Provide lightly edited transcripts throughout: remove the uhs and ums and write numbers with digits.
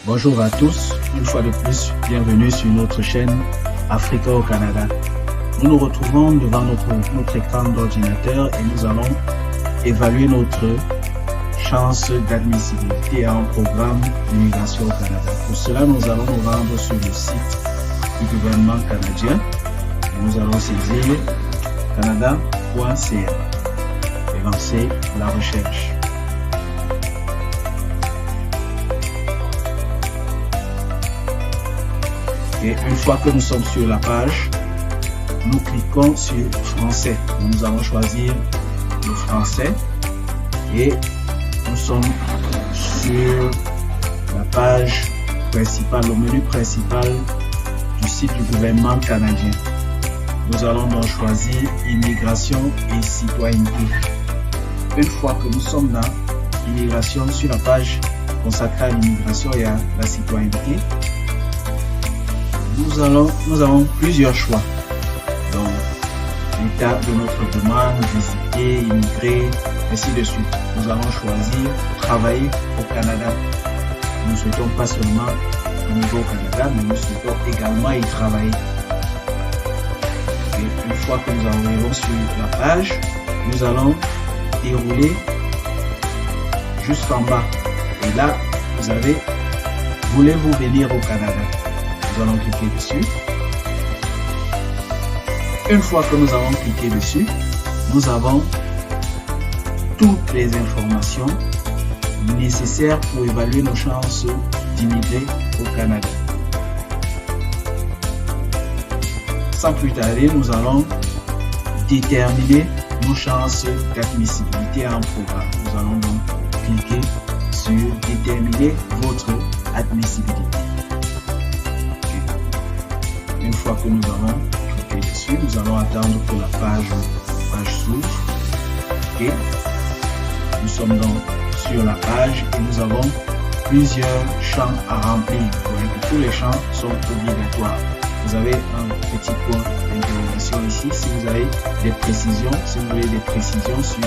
Bonjour à tous, une fois de plus, bienvenue sur notre chaîne Africa au Canada. Nous nous retrouvons devant notre écran d'ordinateur et nous allons évaluer notre chance d'admissibilité à un programme d'immigration au Canada. Pour cela, nous allons nous rendre sur le site du gouvernement canadien et nous allons saisir canada.ca et lancer la recherche. Et une fois que nous sommes sur la page, nous cliquons sur français. Nous allons choisir le français et nous sommes sur la page principale, le menu principal du site du gouvernement canadien. Nous allons donc choisir immigration et citoyenneté. Une fois que nous sommes dans immigration, sur la page consacrée à l'immigration et à la citoyenneté, nous avons plusieurs choix. Donc, l'état de notre demande, visiter, immigrer, ainsi de suite. Nous allons choisir travailler au Canada. Nous ne souhaitons pas seulement immigrer au Canada, mais nous souhaitons également y travailler. Et une fois que nous arrivons sur la page, nous allons dérouler jusqu'en bas. Et là, vous avez « Voulez-vous venir au Canada ?» Nous allons cliquer dessus. Une fois que nous avons cliqué dessus, nous avons toutes les informations nécessaires pour évaluer nos chances d'immigrer au Canada. Sans plus tarder, nous allons déterminer nos chances d'admissibilité à un programme. Nous allons donc cliquer sur déterminer votre admissibilité. Une fois que nous avons cliqué dessus, nous allons attendre que la page s'ouvre. Et nous sommes donc sur la page et nous avons plusieurs champs à remplir. Vous voyez que tous les champs sont obligatoires. Vous avez un petit point d'interrogation ici. Si vous avez des précisions, si vous voulez des précisions sur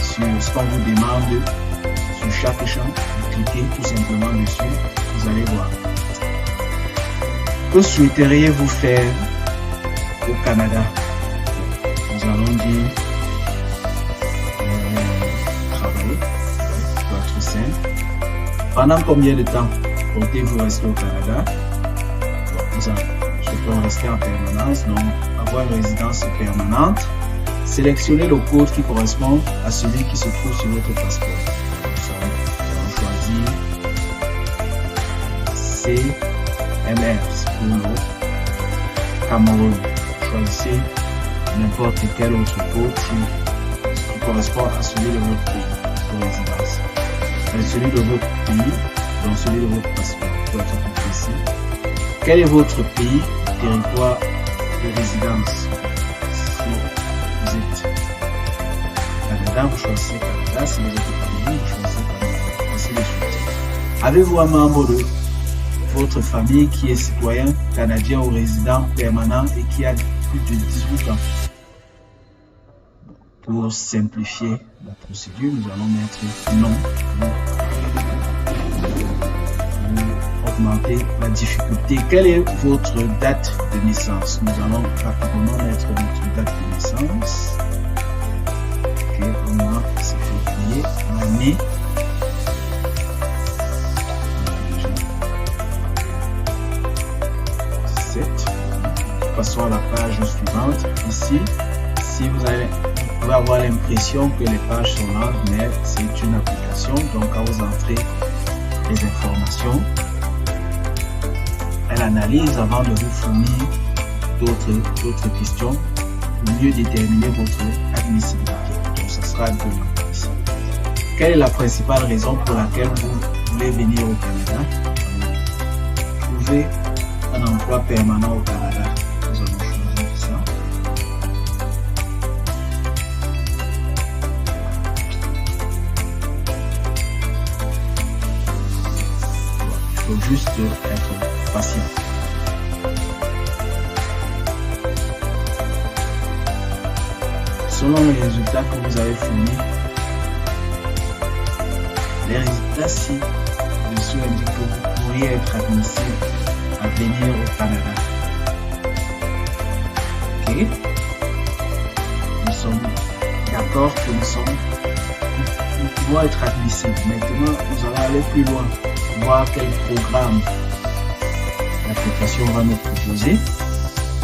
ce qu'on vous demande sur chaque champ, vous cliquez tout simplement dessus. Vous allez voir. Que souhaiteriez-vous faire au Canada? Nous allons dire travailler, pour être simple. Pendant combien de temps comptez-vous rester au Canada? Nous souhaitons rester en permanence, donc avoir une résidence permanente. Sélectionnez le code qui correspond à celui qui se trouve sur votre passeport. Nous allons choisir CMR pour le Cameroun. Choisissez n'importe quel autre code qui correspond à celui de votre pays de résidence. Celui de votre pays, donc celui de votre passeport, pour être plus précis. Quel est votre pays, territoire de résidence? Si vous êtes Canada, vous choisissez Canada. Si vous êtes Cameroun, vous choisissez Cameroun. Ainsi de suite. Avez-vous un membre de votre famille qui est citoyen canadien ou résident permanent et qui a plus de 18 ans? Pour simplifier la procédure, nous allons mettre non. Pour augmenter la difficulté. Quelle est votre date de naissance? Nous allons rapidement mettre notre date de naissance. Ok, au mois, c'est février, l'année. Passons à la page suivante. Ici, si vous pouvez avoir l'impression que les pages sont lentes, mais c'est une application. Donc, quand vous entrez les informations, elle analyse avant de vous fournir d'autres questions pour mieux déterminer votre admissibilité. Donc, ce sera de ici. Quelle est la principale raison pour laquelle vous voulez venir au Canada? Trouver un emploi permanent au Canada. Nous allons choisir ça. Il faut juste être patient. Selon les résultats que vous avez fournis, les résultats ci-dessous indiquent que vous pourriez être admissible à venir au Canada. Ok? Nous sommes d'accord que nous pouvons être admissibles. Maintenant, nous allons aller plus loin, voir quel programme l'application va nous proposer.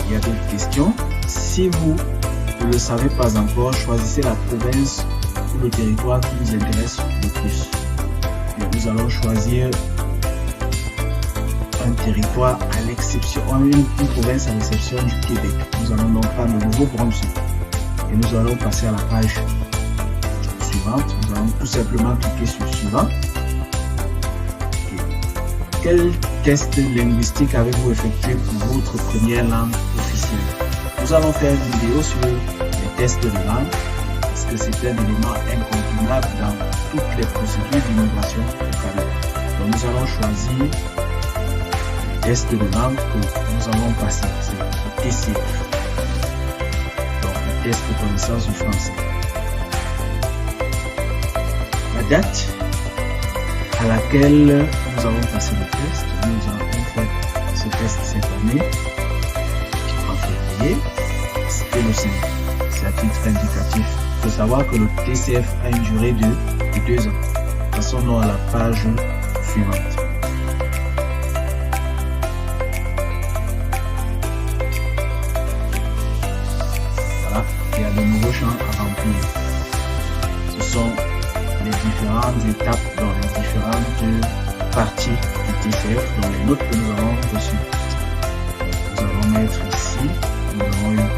Il y a d'autres questions. Si vous ne le savez pas encore, choisissez la province ou le territoire qui vous intéresse le plus. Et nous allons choisir un territoire à l'exception, une province à l'exception du Québec. Nous allons donc prendre le Nouveau-Brunswick et nous allons passer à la page suivante. Nous allons tout simplement cliquer sur suivant. Quel test linguistique avez-vous effectué pour votre première langue officielle? Nous allons faire une vidéo sur les tests de langue parce que c'est un élément incontournable dans toutes les procédures d'immigration au Canada. Donc nous allons choisir le test de langue que nous allons passer, c'est le TCF. Donc le test de connaissance du français. La date à laquelle nous allons passer le test, nous avons fait ce test cette année, en février, c'était le 5. C'est à titre indicatif. Il faut savoir que le TCF a une durée de 2 ans. Passons à la page suivante. Voilà, il y a de nouveaux champs à remplir. Ce sont les différentes étapes dans les différentes parties du TCF, dans les notes que nous avons reçues. Nous allons mettre ici, nous avons une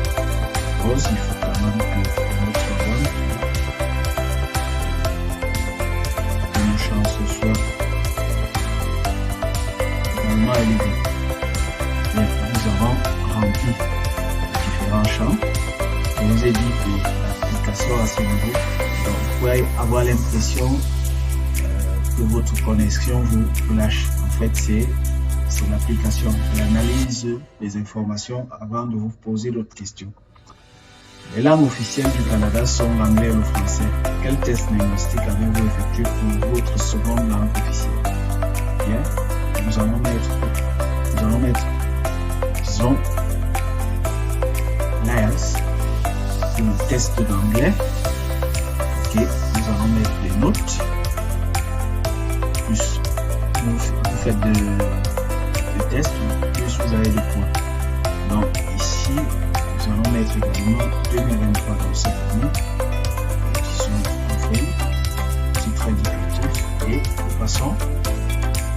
rose, il faut quand même que la note soit bonne. Que nos chances soient également élevées. Bien, nous avons rempli différents champs. Je vous ai dit que l'application à ce niveau, donc vous pouvez avoir l'impression que votre connexion vous lâche. En fait, c'est l'application, l'analyse des informations avant de vous poser d'autres questions. Les langues officielles du Canada sont l'anglais et le français. Quel test linguistique avez-vous effectué pour votre seconde langue officielle? Bien, nous allons mettre, disons, l'IELTS, le test d'anglais. Ok, nous allons mettre les notes, plus vous faites le test, plus vous avez des points. Donc ici, nous allons mettre également 2023 dans cette année, qui sont en feuille, titre indicatif, et nous passons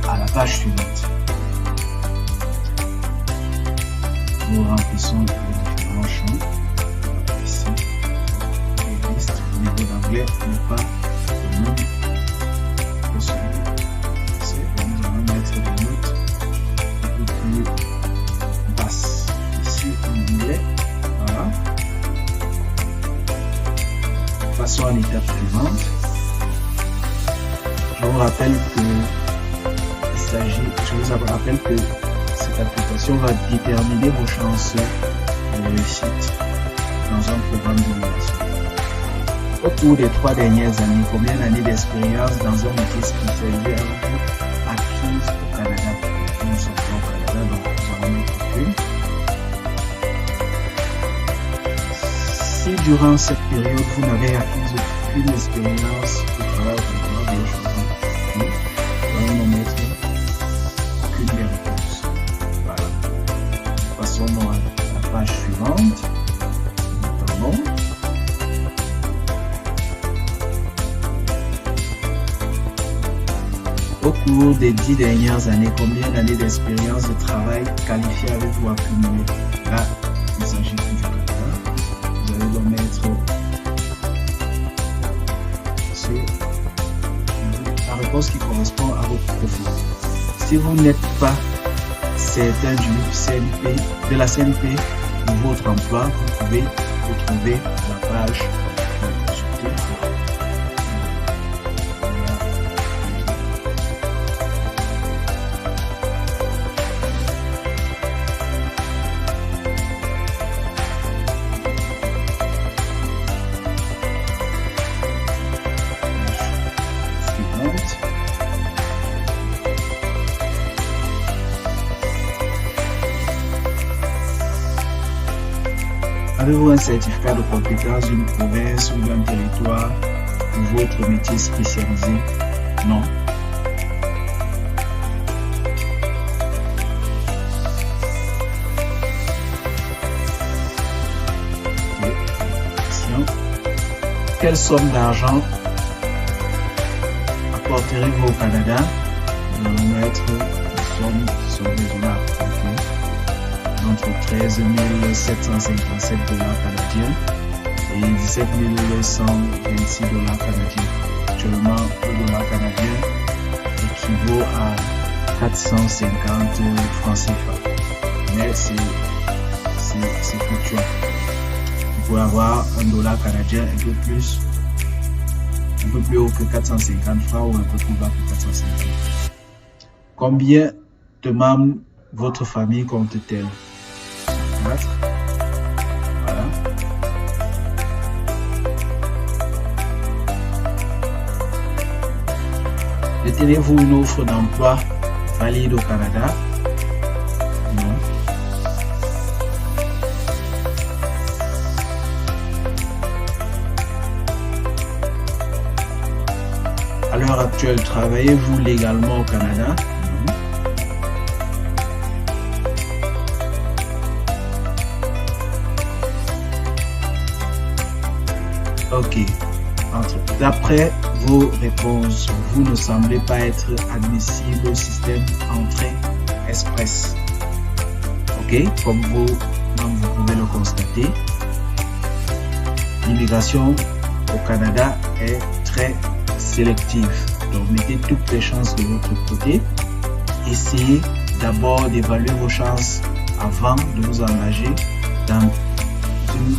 à la page suivante. Nous remplissons les différents champs. Ici, les listes, le niveau d'anglais n'est pas le même que celui. Nous allons mettre des notes un peu plus basses. Ici, en anglais, voilà. Passons à l'étape suivante. Je vous rappelle que cette application va déterminer vos chances de réussite dans un programme d'immigration. Au cours des 3 dernières années, combien d'années d'expérience dans un métier spécialisé avez-vous acquise au Canada? Nous sommes au Canada, donc nous allons mettre une. Si durant cette période, vous n'avez acquis aucune expérience au travail, vous allez choisir oui. Nous allons mettre aucune des réponses. Voilà. Passons à la page suivante. Pardon. Au cours des 10 dernières années, combien d'années d'expérience de travail qualifiée avez-vous accumulé? Là, il s'agit du Canada. Vous allez donc mettre la réponse qui correspond à votre profil. Si vous n'êtes pas certain du CNP, de la CNP ou votre emploi, vous pouvez retrouver la page consulter. Avez-vous un certificat de compétence d'une province ou d'un territoire pour votre métier spécialisé? Non. Quelle somme d'argent apporterez-vous au Canada? Nous allons mettre une somme qui sont raisonnables. Entre 13 757 $ canadiens et 17 126 $ canadiens. Actuellement, le dollar canadien équivaut à 450 francs CFA. Mais c'est fluctuant. Vous pouvez avoir un dollar canadien un peu plus haut que 450 francs ou un peu plus bas que 450. Combien de membres votre famille compte-t-elle? 4. Voilà. Détenez-vous une offre d'emploi valide au Canada? Non. À l'heure actuelle, travaillez-vous légalement au Canada? Non. Ok. D'après vos réponses, vous ne semblez pas être admissible au système entrée express. Ok, comme vous pouvez le constater, l'immigration au Canada est très sélective. Donc, mettez toutes les chances de votre côté. Essayez d'abord d'évaluer vos chances avant de vous engager dans une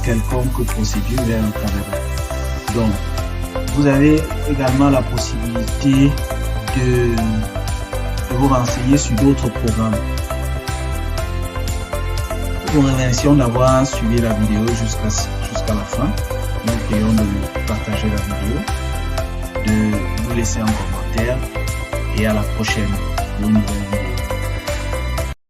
quelconque procédure vers le Canada. Donc, vous avez également la possibilité de vous renseigner sur d'autres programmes. Nous vous remercions d'avoir suivi la vidéo jusqu'à la fin. Nous vous prions de partager la vidéo, de nous laisser un commentaire et à la prochaine pour une nouvelle vidéo.